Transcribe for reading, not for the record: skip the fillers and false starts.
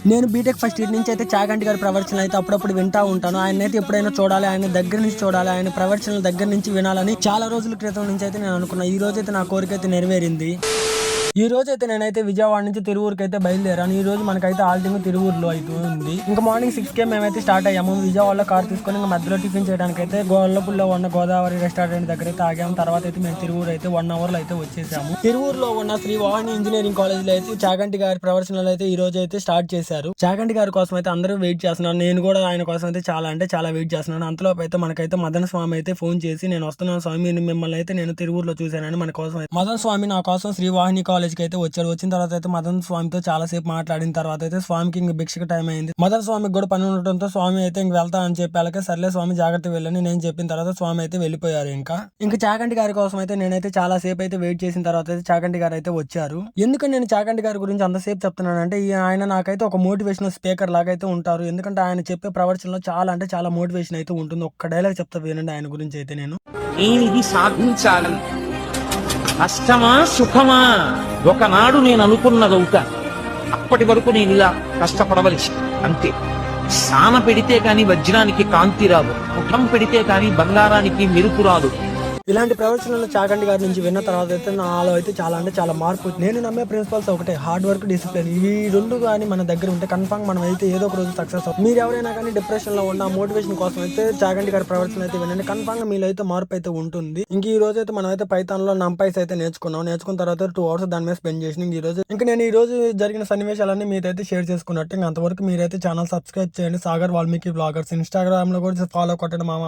నేను BTech first year నుంచి అయితే చాగంటి గారి ప్రవచనలు అయితే అప్పుడప్పుడు వింటా ఉంటాను. ఆయన అయితే ఎప్పుడైనా చూడాలి, ఆయన దగ్గర నుంచి చూడాలి, ఆయన ప్రవచనల దగ్గర నుంచి వినాలని చాలా రోజుల క్రితం నుంచి అయితే నేను అనుకున్నా. ఈ రోజు అయితే నా కోరిక అయితే నెరవేరింది. ఈ రోజు అయితే నేనైతే విజయవాడ నుంచి తిరువూరుకి అయితే బయలుదేరాను. ఈ రోజు మనకైతే ఆల్టింగ్ తిరువూరులో అయితే ఉంది. ఇంకా మార్నింగ్ 6 మేమైతే స్టార్ట్ అయ్యాము. విజయవాడలో కార్ తీసుకొని ఇంకా మధ్యలో టిఫిన్ చేయడానికి అయితే గొల్లపుల్లో ఉన్న గోదావరి రెస్టారెంట్ దగ్గర అయితే ఆగాము. తర్వాత అయితే మేము తిరువూరు అయితే 1 అవర్ లో అయితే వచ్చేసాము. తిరువూరులో ఉన్న శ్రీ వాహిని ఇంజనీరింగ్ కాలేజ్ లో అయితే చాగంటి గారి ప్రదర్శనలు అయితే ఈ రోజు అయితే స్టార్ట్ చేశారు. చాగంటి గారి కోసం అయితే అందరూ వెయిట్ చేస్తున్నారు. నేను కూడా ఆయన కోసం అయితే చాలా వెయిట్ చేస్తున్నాను. అంతలోపు అయితే మనకైతే మదన్ స్వామి అయితే ఫోన్ చేసి, నేను వస్తున్నాను స్వామి, మిమ్మల్ని అయితే నేను తిరువూరులో చూశానని మన కోసం మదన్ స్వామి నా కోసం శ్రీ వాహిని కాలేజ్ కి అయితే వచ్చాడు. వచ్చిన తర్వాత అయితే మదన్ స్వామితో చాలా సేపు మాట్లాడిన తర్వాత అయితే స్వామికి ఇంక భిక్షకు టైం అయింది. మదన్ స్వామికి కూడా పని ఉండటంతో స్వామి అయితే ఇంక వెళ్తా అని చెప్పి అలాగే సర్లే స్వామి జాగ్రత్త వెళ్ళని నేను చెప్పిన తర్వాత స్వామి అయితే వెళ్ళిపోయారు. ఇంకా చాగంటి గారి కోసం అయితే నేనైతే చాలా సేపు అయితే వెయిట్ చేసిన తర్వాత అయితే చాగంటి గారు అయితే వచ్చారు. ఎందుకంటే నేను చాగంటి గారి గురించి అంతసేపు చెప్తున్నానంటే ఆయన నాకైతే ఒక మోటివేషనల్ స్పీకర్ లాగా అయితే ఉంటారు. ఎందుకంటే ఆయన చెప్పే ప్రవచనలో చాలా మోటివేషన్ అయితే ఉంటుంది. ఒక్క డైలాగ్ చెప్తా వినండి ఆయన గురించి అయితే. నేను ఇది సాధించాలని కష్టమా సుఖమా ఒకనాడు నేను అనుకున్నదవుతా. అప్పటి వరకు నేను ఇలా కష్టపడవలసి అంతే. సాన పెడితే కాని వజ్రానికి కాంతి రాదు, ముఖం పెడితే కాని బంగారానికి మెరుపు రాదు. ఇలాంటి ప్రవచనాలు చాగంటి గారి నుంచి విన్న తర్వాత అయితే నాలో అయితే చాలా మార్పు. నేను నమ్మే ప్రిన్సిపల్స్ ఒకటే, హార్డ్ వర్క్, డిసిప్లిన్. ఈ రెండు కానీ మన దగ్గర ఉంటే కన్ఫర్మ్ మనం అయితే ఏదో ఒక రోజు సక్సెస్ అవుతాం. మీరు ఎవరైనా కానీ డిప్రెషన్ లో ఉన్న మోటివేషన్ కోసం అయితే చాగంటి గారి ప్రవచనం అయితే వినండి. కన్ఫర్మ్ గా మీలో అయితే మార్పు అయితే ఉంటుంది. ఇంక ఈ రోజు అయితే మనం అయితే పైథాన్ లో నంపైస్ అయితే నేర్చుకున్న తర్వాత 2 hours దాని మీద స్పెండ్ చేసిన. నేను ఈ రోజు జరిగిన సన్నివేశాలన్నీ మీరైతే షేర్ చేసుకున్నట్టు. అంతవరకు మీరైతే ఛానల్ సబ్స్క్రైబ్ చేయండి. సాగర్ వాల్మీకి బ్లాగర్స్. ఇన్స్టాగ్రామ్ లో కూడా ఫాలో కొట్టండి మామ.